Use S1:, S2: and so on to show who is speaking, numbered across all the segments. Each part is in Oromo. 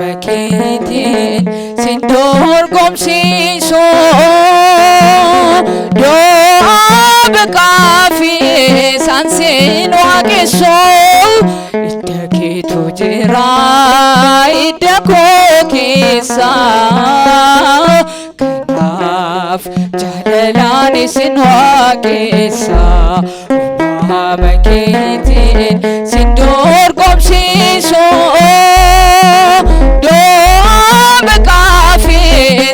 S1: Makeetiin sin dorgomsiisu do'a fi sansin waaqessu idda keetu jira idda koo keessa kanaaf jaalalaan isin waaqessa makeetiin sin dorgomsiisu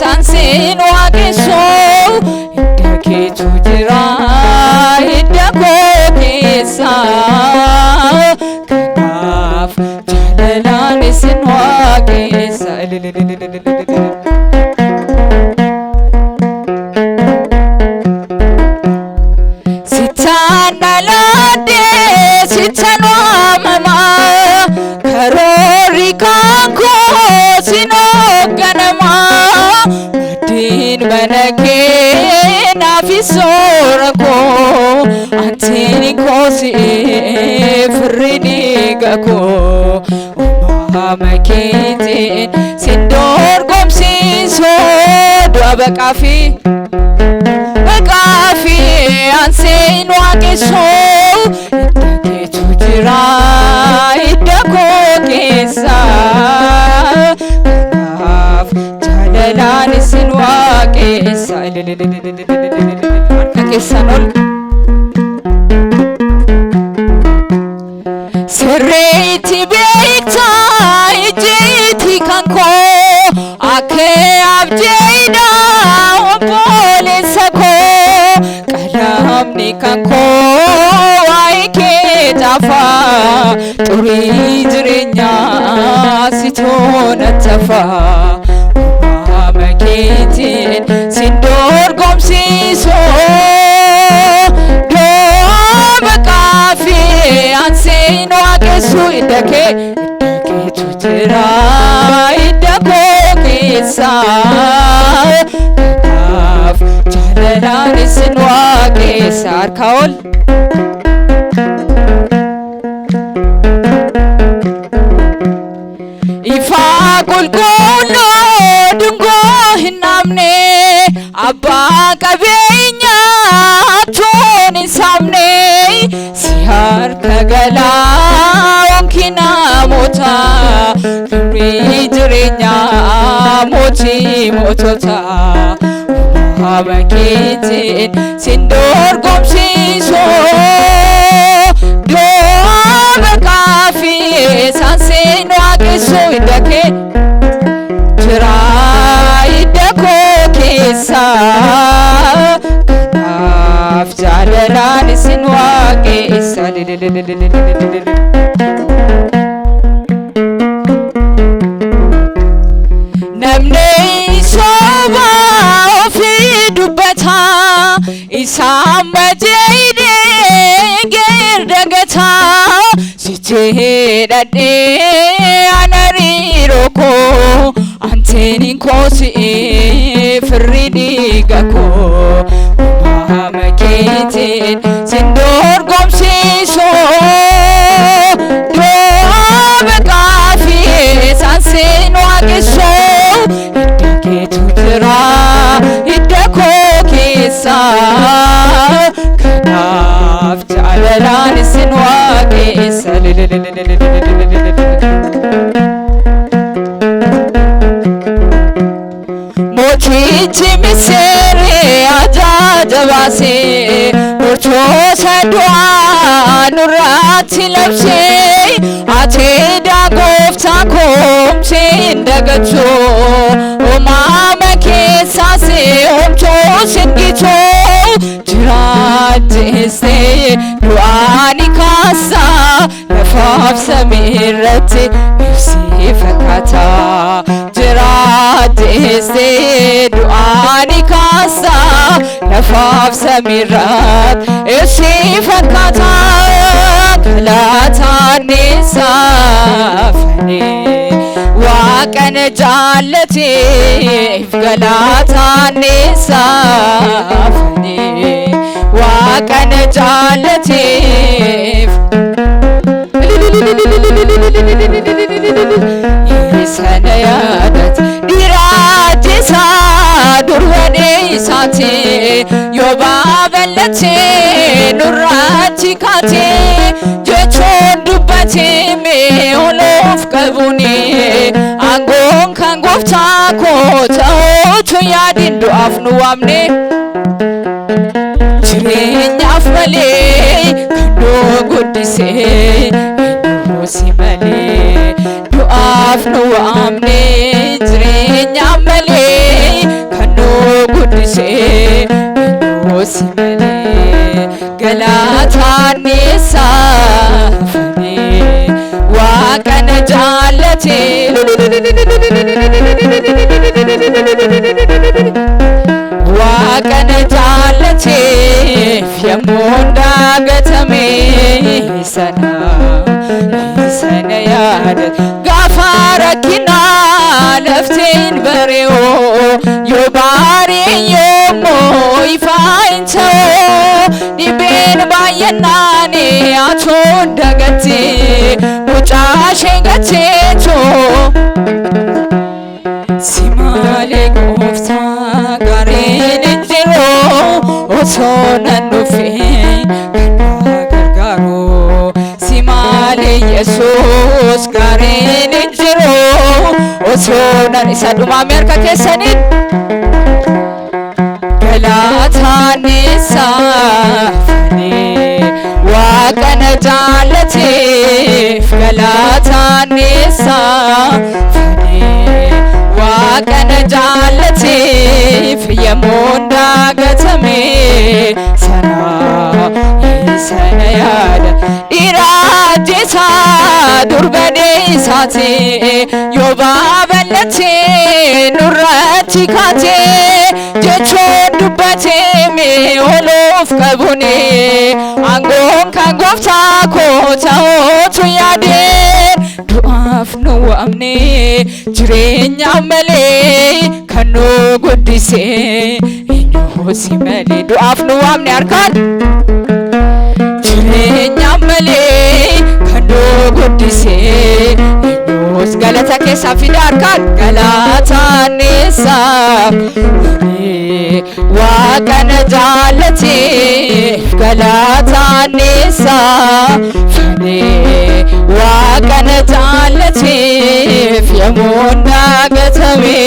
S1: sansin waaqessu idda keetu jira idda koo keessa kanaaf jaalalaan isin waaqessa sitaan dhaladhee sitaan waamamaa karoorri kan koo sin hoogganamaa maddiin mana kee naaf soora koo antiin koo si'ee firri dhiiga koo makeetiin sin dorgomsiisu du'a baqaa fi ansin waaqessu idda keetu jira idda koo keessa kanaaf jaalalaan isin waaqessa harka keessan ol sirriitti beekta ijjiitti kan koo akka abjeedha obboleessa koo qalamni kan koo waa'ee kee taafaa xurii jireenyaa si toona tafaa makeetiin sin dorgomsiisu do'a baqaa fi ansin waaqessu idda keetu jira idda koo keessa kanaaf jaalalaan isin waaqessa harka ol ifaa qulqulluu dungoo hin dhabne abbaa qabeenyaa tuun hin saamne si harka galaa wanki namoota firri jireenyaa mootii mootota makeetiin sin dorgomsiisu do'a baqaa fi sansin waaqessu idda kee jira idda koo keessa kanaaf jaalalaan isin waaqessa namni soba ofii dubbata isaan bajeedhee geerdagata sichee dhadhee anariiroo koo antiin koo si'ee firri dhiiga koo makeetiin sin dorgomsiisu do'a baqaa fi sansin waaqessu idda keetu jira idda koo keessa kanaaf jaalalaan isin waaqessa mootichi miseeree ajaja baasee murtoosa du'aa nurratti labsee ateeda gooftaa koomseen dagachoo uumama keessaa se'omchoo singitoo jiraatteessee du'aani kaasaa lafaaf samii irratti ibsee fakkaataa jiraatteessee du'aani kaasaa lafaaf samii irratti ibsee fakkaataa galaataan isaaf waaqan jaalatiif galaatanneessaafani waaqan jaalatiif sana yaadat dhiiraachisa durbanee isaati yoo babal'atee nurraachi kaatee jechuun dubbatee mee olof qabuni aangoon kan gooftaa koo ta'uutu yaadin du'aaf nu waamne jireenyaaf malee kan nu guddisee si malee du'aaf nu waamne jireenyaaf malee kan nu guddisee si malee galaatanneessaafani waaqan jaallatee waaqan jaallateef yommuu daagatame sana yaada gaafa rakkinaa lafteen baree'oo yoo baaree yoommoo ifaa hin ta'oo dhibeen baay'innaani atoon dagattee mucaashee gatteetoo si malee gooftaa gaarii hin jiru osoo nan dhufeen kan na gargaaru si malee Yesuus gaarii hin jiru osoo nan isa dhumaame harka keessaniin galaatanneessaafani waaqan jaallateef galaatanneessaafani waaqan jaallateef yommuu daagatame sana yaada dhiiraachisa durbanee isaati yoo babal'atee nurraachi kaatee jechuun dubbatee mee olof qabuni aangoon kan gooftaa koo ta'uutu yaadeen du'aaf nu waamne jireenyaaf malee kan nu guddisee eenyu si malee du'aaf nu waamne harkaan jireenyaaf malee kan nu guddisee eenyus galata keessaa fida harkaan galaatanneessaafani waaqan jaallateef galaatanneessaafani waaqan jaallateef yommuu daagatame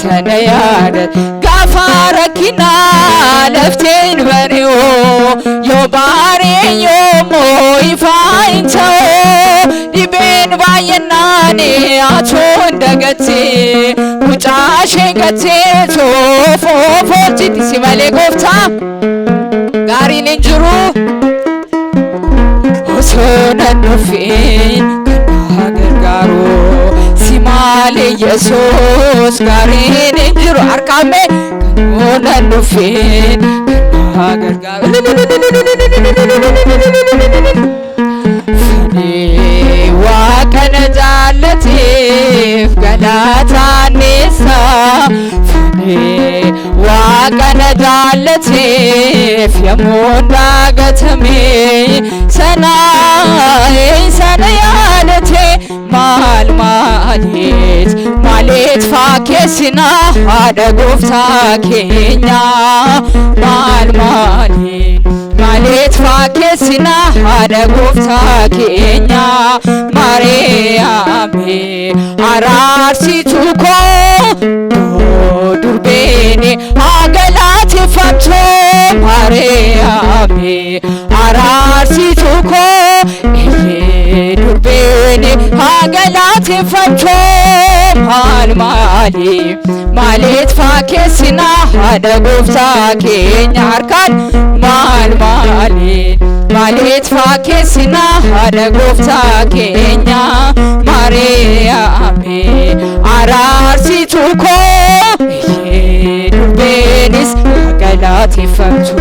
S1: sana yaada gaafa rakkinaa lafteen baree'oo yoo baaree yoommoo ifaa hin ta'oo dhibeen baay'innaani atoon dagattee mucaashee gatteetoo foofootitti si malee gooftaa gaariin hin jiru osoo nan dhufeen kan na gargaaru si malee Yesuus gaariin hin jiru harkaame kan nan dhufeen kan na gargaaru waaqan jaallateef galaatanneessaafani waaqan jaallateef yommuu daagatame sana yaadatee maaliit fakkeessina haadha gooftaa keenya maaliit fakkeessina haadha gooftaa keenya Maariyaami araarsituu koo durbeeni haa galateeffamtu Maariyaami araarsituu koo durbeeni haa galateeffamtu maaliit fakkeessina haadha gooftaa keenya harkaan maaliit fakkeessina haadha gooftaa keenya Maariyaami araarsituu koo durbeenis haa galateeffamtu